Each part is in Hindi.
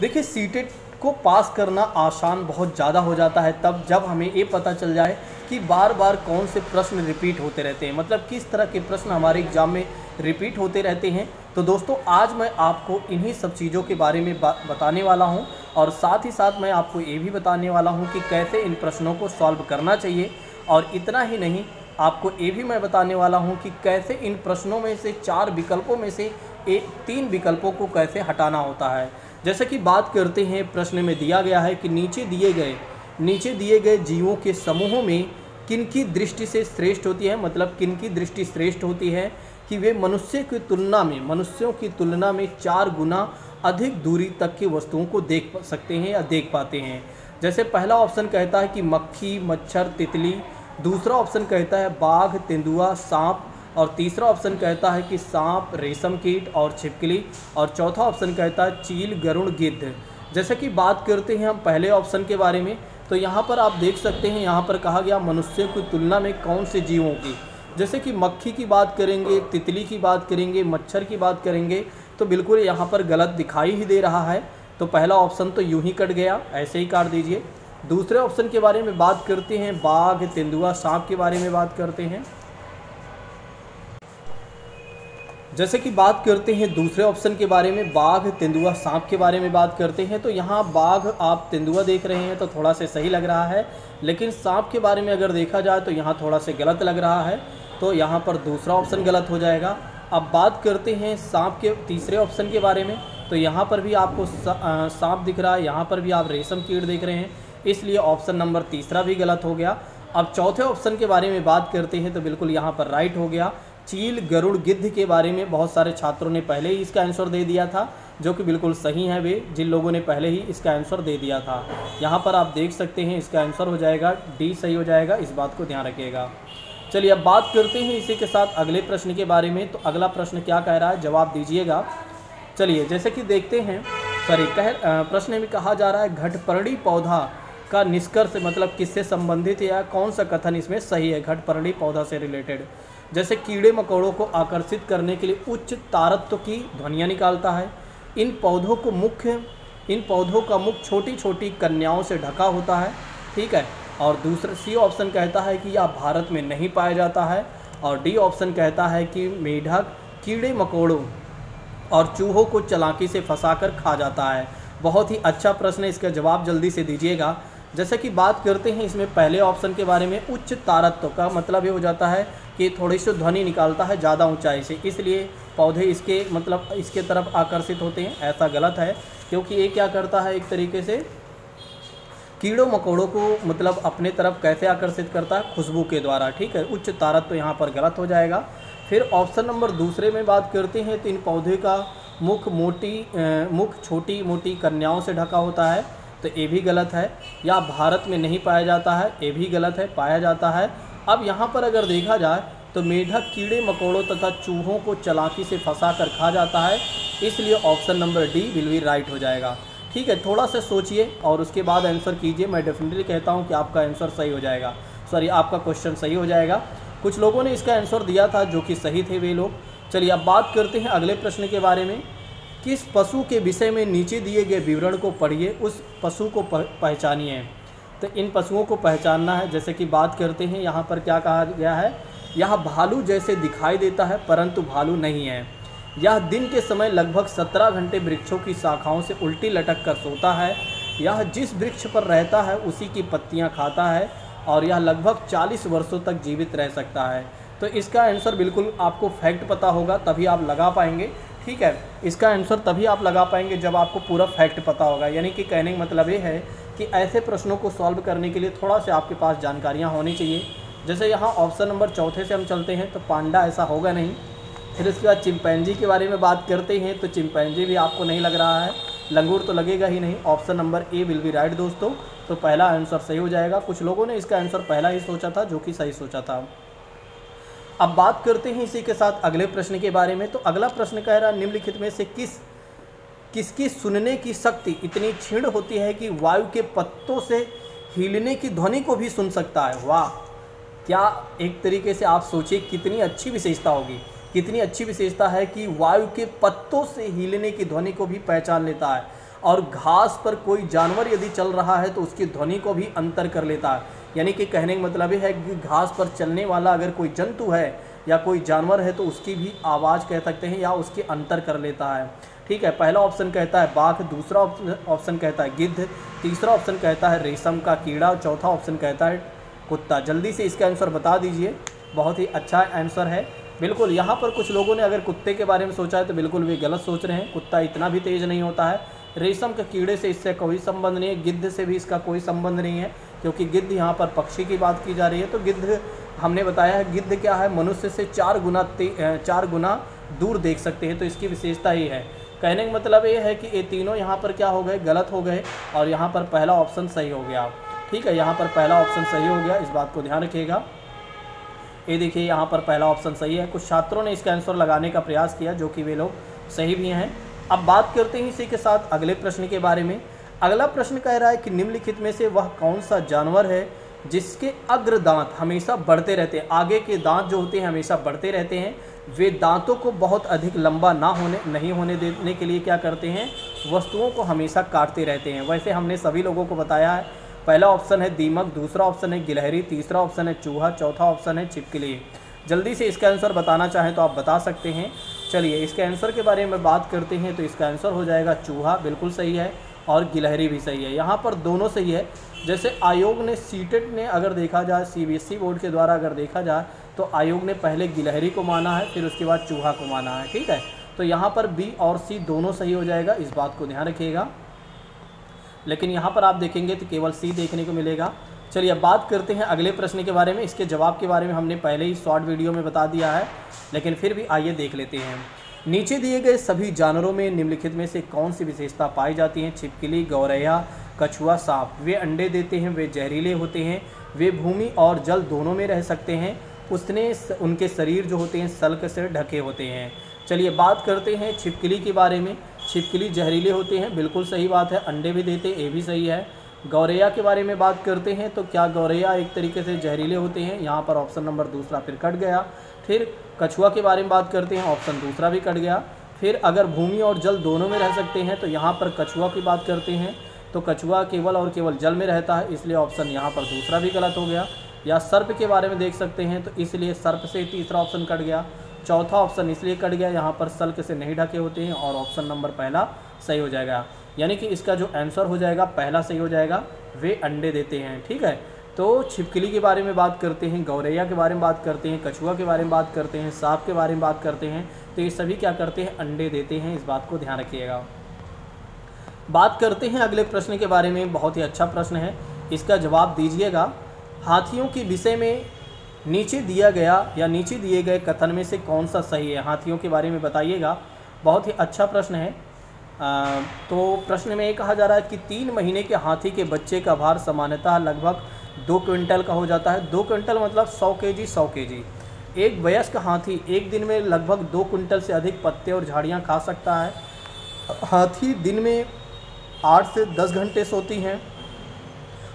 देखिए सीटेट को पास करना आसान बहुत ज़्यादा हो जाता है तब जब हमें ये पता चल जाए कि बार बार कौन से प्रश्न रिपीट होते रहते हैं, मतलब किस तरह के प्रश्न हमारे एग्ज़ाम में रिपीट होते रहते हैं। तो दोस्तों आज मैं आपको इन्हीं सब चीज़ों के बारे में बताने वाला हूं और साथ ही साथ मैं आपको ये भी बताने वाला हूं कि कैसे इन प्रश्नों को सॉल्व करना चाहिए। और इतना ही नहीं, आपको ये भी मैं बताने वाला हूं कि कैसे इन प्रश्नों में से 4 विकल्पों में से 3 विकल्पों को कैसे हटाना होता है। जैसे कि बात करते हैं, प्रश्न में दिया गया है कि नीचे दिए गए जीवों के समूहों में किनकी दृष्टि से श्रेष्ठ होती है, मतलब किनकी दृष्टि श्रेष्ठ होती है कि वे मनुष्यों की तुलना में 4 गुना अधिक दूरी तक की वस्तुओं को देख सकते हैं या देख पाते हैं। जैसे पहला ऑप्शन कहता है कि मक्खी, मच्छर, तितली, दूसरा ऑप्शन कहता है बाघ, तेंदुआ, सांप, और तीसरा ऑप्शन कहता है कि सांप, रेशम कीट और छिपकली, और चौथा ऑप्शन कहता है चील, गरुड़, गिद्ध। जैसे कि बात करते हैं हम पहले ऑप्शन के बारे में, तो यहाँ पर आप देख सकते हैं, यहाँ पर कहा गया मनुष्यों की तुलना में कौन से जीवों की। जैसे कि मक्खी की बात करेंगे, तितली की बात करेंगे, मच्छर की बात करेंगे, तो बिल्कुल यहाँ पर गलत दिखाई ही दे रहा है। तो पहला ऑप्शन तो यूं ही कट गया, ऐसे ही काट दीजिए। दूसरे ऑप्शन के बारे में बात करते हैं, बाघ, तेंदुआ, सांप के बारे में बात करते हैं। जैसे कि बात करते हैं दूसरे ऑप्शन के बारे में, बाघ, तेंदुआ, सांप के बारे में बात करते हैं, तो यहाँ बाघ आप तेंदुआ देख रहे हैं तो थोड़ा से सही लग रहा है, लेकिन सांप के बारे में अगर देखा जाए तो यहाँ थोड़ा से गलत लग रहा है, तो यहाँ पर दूसरा ऑप्शन गलत हो जाएगा। अब बात करते हैं सांप के तीसरे ऑप्शन के बारे में, तो यहाँ पर भी आपको सांप दिख रहा है, यहाँ पर भी आप रेशम कीट देख रहे हैं, इसलिए ऑप्शन नंबर तीसरा भी गलत हो गया। अब चौथे ऑप्शन के बारे में बात करते हैं, तो बिल्कुल यहाँ पर राइट हो गया। चील, गरुड़, गिद्ध के बारे में बहुत सारे छात्रों ने पहले ही इसका आंसर दे दिया था, जो कि बिल्कुल सही है वे जिन लोगों ने पहले ही इसका आंसर दे दिया था। यहाँ पर आप देख सकते हैं इसका आंसर हो जाएगा डी, सही हो जाएगा, इस बात को ध्यान रखिएगा। चलिए अब बात करते हैं इसी के साथ अगले प्रश्न के बारे में। तो अगला प्रश्न क्या कह रहा है, जवाब दीजिएगा। चलिए जैसे कि देखते हैं, प्रश्न में कहा जा रहा है घटपर्णी पौधा का निष्कर्ष मतलब किससे संबंधित है या कौन सा कथन इसमें सही है घटपर्णी पौधा से रिलेटेड। जैसे कीड़े मकोड़ों को आकर्षित करने के लिए उच्च तारत्व की ध्वनियाँ निकालता है। इन पौधों का मुख छोटी छोटी कन्याओं से ढका होता है, ठीक है। और दूसरा सी ऑप्शन कहता है कि यह भारत में नहीं पाया जाता है। और डी ऑप्शन कहता है कि मेढक कीड़े मकोड़ों और चूहों को चालाकी से फंसाकर खा जाता है। बहुत ही अच्छा प्रश्न है, इसका जवाब जल्दी से दीजिएगा। जैसे कि बात करते हैं इसमें पहले ऑप्शन के बारे में, उच्च तारत्व का मतलब ये हो जाता है कि थोड़ी सी ध्वनि निकालता है ज़्यादा ऊंचाई से, इसलिए पौधे इसके तरफ आकर्षित होते हैं। ऐसा गलत है, क्योंकि ये क्या करता है, एक तरीके से कीड़ों मकोड़ों को मतलब अपने तरफ कैसे आकर्षित करता है, खुशबू के द्वारा, ठीक है। उच्च तारत्व यहाँ पर गलत हो जाएगा। फिर ऑप्शन नंबर दूसरे में बात करते हैं, तो इन पौधे का मुख छोटी मोटी कन्याओं से ढका होता है, तो ये भी गलत है। या भारत में नहीं पाया जाता है, ये भी गलत है, पाया जाता है। अब यहाँ पर अगर देखा जाए तो मेढक कीड़े मकोड़ों तथा चूहों को चालाकी से फंसा कर खा जाता है, इसलिए option number D will be right हो जाएगा, ठीक है। थोड़ा सा सोचिए और उसके बाद आंसर कीजिए। मैं डेफिनेटली कहता हूँ कि आपका आंसर सही हो जाएगा, आपका क्वेश्चन सही हो जाएगा। कुछ लोगों ने इसका आंसर दिया था जो कि सही थे वे लोग। चलिए अब बात करते हैं अगले प्रश्न के बारे में। किस पशु के विषय में नीचे दिए गए विवरण को पढ़िए, उस पशु को पहचानिए। तो इन पशुओं को पहचानना है। जैसे कि बात करते हैं, यहाँ पर क्या कहा गया है, यह भालू जैसे दिखाई देता है परंतु भालू नहीं है। यह दिन के समय लगभग 17 घंटे वृक्षों की शाखाओं से उल्टी लटक कर सोता है। यह जिस वृक्ष पर रहता है उसी की पत्तियाँ खाता है और यह लगभग 40 वर्षों तक जीवित रह सकता है। तो इसका आंसर बिल्कुल आपको फैक्ट पता होगा तभी आप लगा पाएंगे, ठीक है। इसका आंसर तभी आप लगा पाएंगे जब आपको पूरा फैक्ट पता होगा। यानी कि कहने का मतलब ये है कि ऐसे प्रश्नों को सॉल्व करने के लिए थोड़ा सा आपके पास जानकारियाँ होनी चाहिए। जैसे यहाँ ऑप्शन नंबर चौथे से हम चलते हैं, तो पांडा ऐसा होगा नहीं। फिर उसके बाद चिंपैंजी के बारे में बात करते हैं, तो चिंपैंजी भी आपको नहीं लग रहा है, लंगूर तो लगेगा ही नहीं। Option number A will be right दोस्तों, तो पहला आंसर सही हो जाएगा। कुछ लोगों ने इसका आंसर पहला ही सोचा था, जो कि सही सोचा था। अब बात करते हैं इसी के साथ अगले प्रश्न के बारे में। तो अगला प्रश्न कह रहा है, निम्नलिखित में से किसकी सुनने की शक्ति इतनी क्षीण होती है कि वायु के पत्तों से हिलने की ध्वनि को भी सुन सकता है। वाह, क्या एक तरीके से आप सोचिए कितनी अच्छी विशेषता होगी, कितनी अच्छी विशेषता है कि वायु के पत्तों से हिलने की ध्वनि को भी पहचान लेता है। और घास पर कोई जानवर यदि चल रहा है तो उसकी ध्वनि को भी अंतर कर लेता है। यानी कि कहने का मतलब ये है कि घास पर चलने वाला अगर कोई जंतु है या कोई जानवर है तो उसकी भी आवाज़ कह सकते हैं या उसके अंतर कर लेता है। ठीक है, पहला ऑप्शन कहता है बाघ, दूसरा ऑप्शन कहता है गिद्ध, तीसरा ऑप्शन कहता है रेशम का कीड़ा, चौथा ऑप्शन कहता है कुत्ता। जल्दी से इसका आंसर बता दीजिए। बहुत ही अच्छा आंसर है। बिल्कुल, यहाँ पर कुछ लोगों ने अगर कुत्ते के बारे में सोचा है तो बिल्कुल वे गलत सोच रहे हैं। कुत्ता इतना भी तेज़ नहीं होता है। रेशम के कीड़े से इससे कोई संबंध नहीं है, गिद्ध से भी इसका कोई संबंध नहीं है, क्योंकि गिद्ध यहाँ पर पक्षी की बात की जा रही है। तो गिद्ध हमने बताया है, गिद्ध क्या है, मनुष्य से 4 गुना दूर देख सकते हैं। तो इसकी विशेषता ये है। कहने का मतलब ये है कि ये तीनों यहाँ पर क्या हो गए, गलत हो गए और यहाँ पर पहला ऑप्शन सही हो गया। ठीक है, यहाँ पर पहला ऑप्शन सही हो गया, इस बात को ध्यान रखिएगा। ये देखिए यहाँ पर पहला ऑप्शन सही है। कुछ छात्रों ने इसका आंसर लगाने का प्रयास किया जो कि वे लोग सही भी हैं। अब बात करते हैं इसी के साथ अगले प्रश्न के बारे में। अगला प्रश्न कह रहा है कि निम्नलिखित में से वह कौन सा जानवर है जिसके अग्र दांत हमेशा बढ़ते रहते हैं। आगे के दांत जो होते हैं हमेशा बढ़ते रहते हैं। वे दांतों को बहुत अधिक लंबा नहीं होने देने के लिए क्या करते हैं, वस्तुओं को हमेशा काटते रहते हैं। वैसे हमने सभी लोगों को बताया है। पहला ऑप्शन है दीमक, दूसरा ऑप्शन है गिलहरी, तीसरा ऑप्शन है चूहा, चौथा ऑप्शन है छिपकली। जल्दी से इसका आंसर बताना चाहें तो आप बता सकते हैं। चलिए इसके आंसर के बारे में बात करते हैं। तो इसका आंसर हो जाएगा चूहा, बिल्कुल सही है, और गिलहरी भी सही है। यहाँ पर दोनों सही है। जैसे आयोग ने सीटेट ने अगर देखा जाए, सीबीएसई बोर्ड के द्वारा अगर देखा जाए तो आयोग ने पहले गिलहरी को माना है, फिर उसके बाद चूहा को माना है। ठीक है, तो यहाँ पर बी और सी दोनों सही हो जाएगा, इस बात को ध्यान रखिएगा। लेकिन यहाँ पर आप देखेंगे तो केवल सी देखने को मिलेगा। चलिए अब बात करते हैं अगले प्रश्न के बारे में। इसके जवाब के बारे में हमने पहले ही शॉर्ट वीडियो में बता दिया है, लेकिन फिर भी आइए देख लेते हैं। नीचे दिए गए सभी जानवरों में निम्नलिखित में से कौन सी विशेषता पाई जाती है। छिपकली, गौरैया, कछुआ, सांप। वे अंडे देते हैं, वे जहरीले होते हैं, वे भूमि और जल दोनों में रह सकते हैं, उनके शरीर जो होते हैं सल्क से ढके होते हैं। चलिए बात करते हैं छिपकली के बारे में। छिपकली जहरीले होते हैं, बिल्कुल सही बात है। अंडे भी देते, ये भी सही है। गौरैया के बारे में बात करते हैं तो क्या गौरैया एक तरीके से जहरीले होते हैं, यहाँ पर ऑप्शन नंबर दूसरा फिर कट गया। फिर कछुआ के बारे में बात करते हैं, ऑप्शन दूसरा भी कट गया। फिर अगर भूमि और जल दोनों में रह सकते हैं तो यहाँ पर कछुआ की बात करते हैं तो कछुआ केवल और केवल जल में रहता है, इसलिए ऑप्शन यहाँ पर दूसरा भी गलत हो गया। या सर्प के बारे में देख सकते हैं तो इसलिए सर्प से तीसरा ऑप्शन कट गया। चौथा ऑप्शन इसलिए कट गया, यहाँ पर सल्क से नहीं ढके होते हैं, और ऑप्शन नंबर पहला सही हो जाएगा। यानी कि इसका जो आंसर हो जाएगा पहला सही हो जाएगा, वे अंडे देते हैं। ठीक है, तो छिपकली के बारे में बात करते हैं, गौरैया के बारे में बात करते हैं, कछुआ के बारे में बात करते हैं, सांप के बारे में बात करते हैं, तो ये सभी क्या करते हैं, अंडे देते हैं। इस बात को ध्यान रखिएगा। बात करते हैं अगले प्रश्न के बारे में। बहुत ही अच्छा प्रश्न है, इसका जवाब दीजिएगा। हाथियों के विषय में नीचे दिया गया या नीचे दिए गए कथन में से कौन सा सही है। हाथियों के बारे में बताइएगा। बहुत ही अच्छा प्रश्न है। तो प्रश्न में ये कहा जा रहा है कि 3 महीने के हाथी के बच्चे का भार सामान्यतः लगभग 2 क्विंटल का हो जाता है। 2 क्विंटल मतलब 100 केजी 100 केजी। एक वयस्क हाथी एक दिन में लगभग 2 क्विंटल से अधिक पत्ते और झाड़ियाँ खा सकता है। हाथी दिन में 8 से 10 घंटे सोती हैं।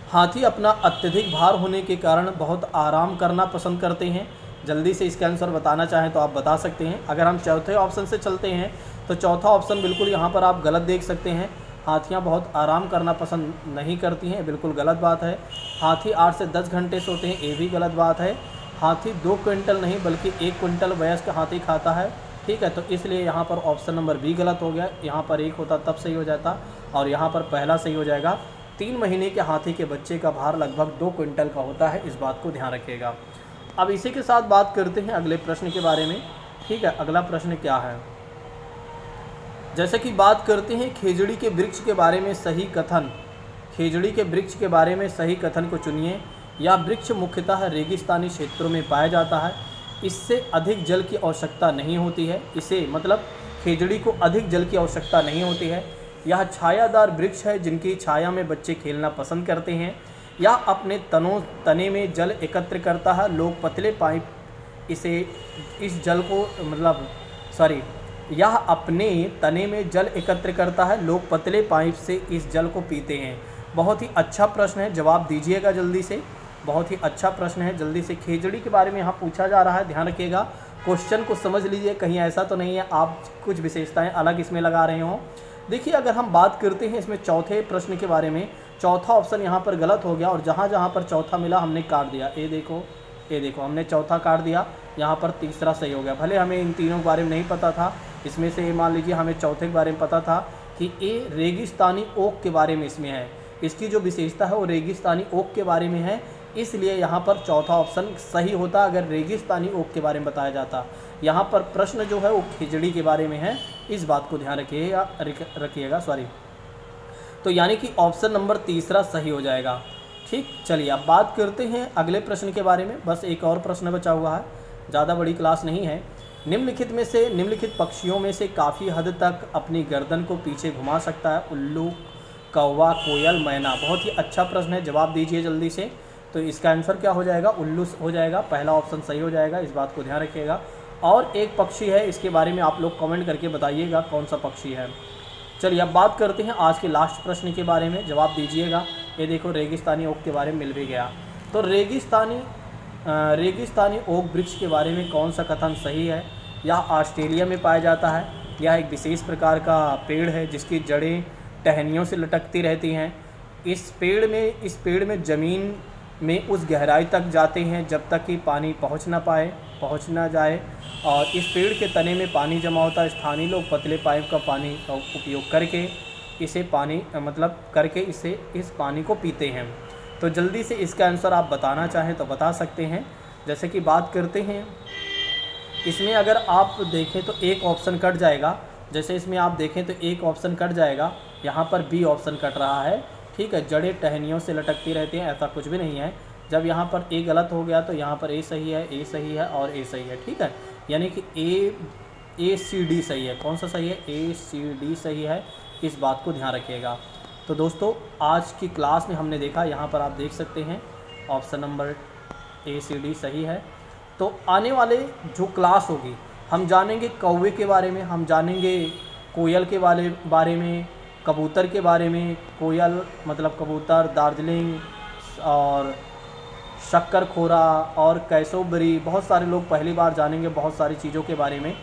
हाथी अपना अत्यधिक भार होने के कारण बहुत आराम करना पसंद करते हैं। जल्दी से इसका आंसर बताना चाहें तो आप बता सकते हैं। अगर हम चौथे ऑप्शन से चलते हैं तो चौथा ऑप्शन बिल्कुल यहाँ पर आप गलत देख सकते हैं। हाथियाँ बहुत आराम करना पसंद नहीं करती हैं, बिल्कुल गलत बात है। हाथी 8 से 10 घंटे सोते हैं, ये भी गलत बात है। हाथी 2 क्विंटल नहीं बल्कि 1 क्विंटल वयस्क हाथी खाता है। ठीक है, तो इसलिए यहाँ पर ऑप्शन नंबर बी गलत हो गया। यहाँ पर 1 होता तब सही हो जाता, और यहाँ पर पहला सही हो जाएगा। 3 महीने के हाथी के बच्चे का भार लगभग 2 क्विंटल का होता है, इस बात को ध्यान रखिएगा। अब इसी के साथ बात करते हैं अगले प्रश्न के बारे में। ठीक है, अगला प्रश्न क्या है, जैसे कि बात करते हैं खेजड़ी के वृक्ष के बारे में सही कथन। खेजड़ी के वृक्ष के बारे में सही कथन को चुनिए। यह वृक्ष मुख्यतः रेगिस्तानी क्षेत्रों में पाया जाता है। इससे अधिक जल की आवश्यकता नहीं होती है। इसे मतलब खेजड़ी को अधिक जल की आवश्यकता नहीं होती है। यह छायादार वृक्ष है जिनकी छाया में बच्चे खेलना पसंद करते हैं। यह अपने तने में जल एकत्र करता है। लोग पतले पाइप यह अपने तने में जल एकत्र करता है। लोग पतले पाइप से इस जल को पीते हैं। बहुत ही अच्छा प्रश्न है, जवाब दीजिएगा जल्दी से। बहुत ही अच्छा प्रश्न है, जल्दी से। खेजड़ी के बारे में यहाँ पूछा जा रहा है, ध्यान रखिएगा। क्वेश्चन को समझ लीजिए, कहीं ऐसा तो नहीं है आप कुछ विशेषताएं अलग इसमें लगा रहे हो। देखिए अगर हम बात करते हैं इसमें चौथे प्रश्न के बारे में, चौथा ऑप्शन यहाँ पर गलत हो गया और जहाँ जहाँ पर चौथा मिला हमने काट दिया। ये देखो हमने चौथा काट दिया, यहाँ पर तीसरा सही हो गया। भले हमें इन तीनों के बारे में नहीं पता था, इसमें से ये मान लीजिए हमें चौथे के बारे में पता था कि ये रेगिस्तानी ओक के बारे में इसमें है, इसकी जो विशेषता है वो रेगिस्तानी ओक के बारे में है, इसलिए यहाँ पर चौथा ऑप्शन सही होता अगर रेगिस्तानी ओक के बारे में बताया जाता। यहाँ पर प्रश्न जो है वो खिचड़ी के बारे में है, इस बात को ध्यान रखिएगा सॉरी। तो यानी कि ऑप्शन नंबर तीसरा सही हो जाएगा। ठीक, चलिए अब बात करते हैं अगले प्रश्न के बारे में। बस एक और प्रश्न बचा हुआ है, ज़्यादा बड़ी क्लास नहीं है। निम्नलिखित पक्षियों में से काफ़ी हद तक अपनी गर्दन को पीछे घुमा सकता है उल्लू, कौवा, कोयल, मैना। बहुत ही अच्छा प्रश्न है, जवाब दीजिए जल्दी से। तो इसका आंसर क्या हो जाएगा? उल्लू हो जाएगा, पहला ऑप्शन सही हो जाएगा, इस बात को ध्यान रखिएगा। और एक पक्षी है, इसके बारे में आप लोग कमेंट करके बताइएगा कौन सा पक्षी है। चलिए अब बात करते हैं आज के लास्ट प्रश्न के बारे में, जवाब दीजिएगा। ये देखो रेगिस्तानी ओक के बारे में मिल भी गया। तो रेगिस्तानी ओक वृक्ष के बारे में कौन सा कथन सही है? यह ऑस्ट्रेलिया में पाया जाता है, यह एक विशेष प्रकार का पेड़ है जिसकी जड़ें टहनियों से लटकती रहती हैं। इस पेड़ में ज़मीन में उस गहराई तक जाते हैं जब तक कि पानी पहुंच ना जाए, और इस पेड़ के तने में पानी जमा होता है। स्थानीय लोग पतले पाइप का पानी का उपयोग करके इस पानी को पीते हैं। तो जल्दी से इसका आंसर आप बताना चाहें तो बता सकते हैं। जैसे कि बात करते हैं, इसमें अगर आप देखें तो एक ऑप्शन कट जाएगा। जैसे इसमें आप देखें तो एक ऑप्शन कट जाएगा, यहाँ पर बी ऑप्शन कट रहा है। ठीक है, जड़ें टहनियों से लटकती रहती हैं, ऐसा कुछ भी नहीं है। जब यहाँ पर ए गलत हो गया तो यहाँ पर ए सही है और ए सही है। ठीक है, यानी कि ए सी डी सही है। कौन सा सही है? ए सी डी सही है, इस बात को ध्यान रखिएगा। तो दोस्तों आज की क्लास में हमने देखा, यहाँ पर आप देख सकते हैं option number A C D सही है। तो आने वाले जो क्लास होगी हम जानेंगे कौवे के बारे में, हम जानेंगे कोयल के बारे में, कबूतर के बारे में। कोयल मतलब कबूतर, दार्जिलिंग और शक्करखोरा और कैसोबरी, बहुत सारे लोग पहली बार जानेंगे बहुत सारी चीज़ों के बारे में।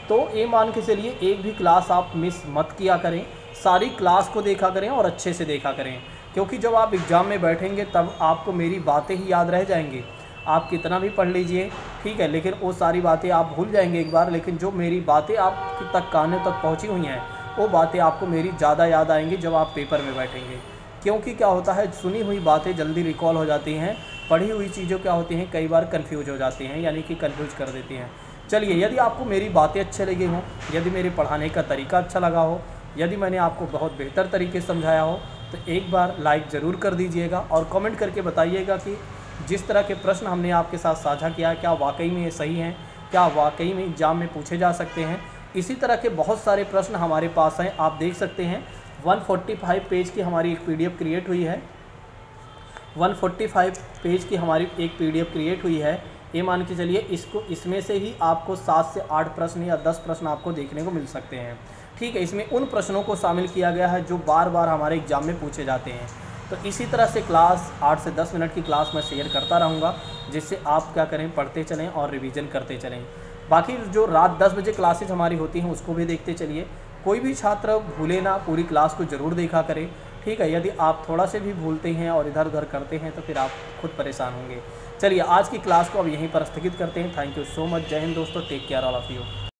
तो ये मान के चलिए एक भी क्लास आप मिस मत किया करें, सारी क्लास को देखा करें और अच्छे से देखा करें, क्योंकि जब आप एग्ज़ाम में बैठेंगे तब आपको मेरी बातें ही याद रह जाएंगी। आप कितना भी पढ़ लीजिए, ठीक है, लेकिन वो सारी बातें आप भूल जाएंगे एक बार। लेकिन जो मेरी बातें आप तक कानों तक पहुँची हुई हैं वो बातें आपको मेरी ज़्यादा याद आएंगी जब आप पेपर में बैठेंगे। क्योंकि क्या होता है, सुनी हुई बातें जल्दी रिकॉल हो जाती हैं, पढ़ी हुई चीज़ों क्या होती हैं कई बार कंफ्यूज हो जाती हैं, यानी कि कंफ्यूज कर देती हैं। चलिए, यदि आपको मेरी बातें अच्छे लगी हों, यदि मेरे पढ़ाने का तरीका अच्छा लगा हो, यदि मैंने आपको बहुत बेहतर तरीके से समझाया हो, तो एक बार लाइक ज़रूर कर दीजिएगा और कमेंट करके बताइएगा कि जिस तरह के प्रश्न हमने आपके साथ साझा किया क्या वाकई में ये सही हैं, क्या वाकई में एग्ज़ाम में पूछे जा सकते हैं। इसी तरह के बहुत सारे प्रश्न हमारे पास हैं, आप देख सकते हैं। 145 पेज की हमारी एक PDF क्रिएट हुई है, 145 पेज की हमारी एक PDF क्रिएट हुई है। ये मान के चलिए इसमें से ही आपको 7 से 8 प्रश्न या 10 प्रश्न आपको देखने को मिल सकते हैं। ठीक है, इसमें उन प्रश्नों को शामिल किया गया है जो बार बार हमारे एग्ज़ाम में पूछे जाते हैं। तो इसी तरह से क्लास 8 से 10 मिनट की क्लास मैं शेयर करता रहूँगा, जिससे आप क्या करें, पढ़ते चलें और रिवीजन करते चलें। बाकी जो रात 10 बजे क्लासेज हमारी होती हैं उसको भी देखते चलिए। कोई भी छात्र भूले ना, पूरी क्लास को ज़रूर देखा करें। ठीक है, यदि आप थोड़ा से भी भूलते हैं और इधर उधर करते हैं तो फिर आप खुद परेशान होंगे। चलिए आज की क्लास को अब यहीं पर स्थगित करते हैं। Thank you so much. जय हिंद दोस्तों, take care all of you.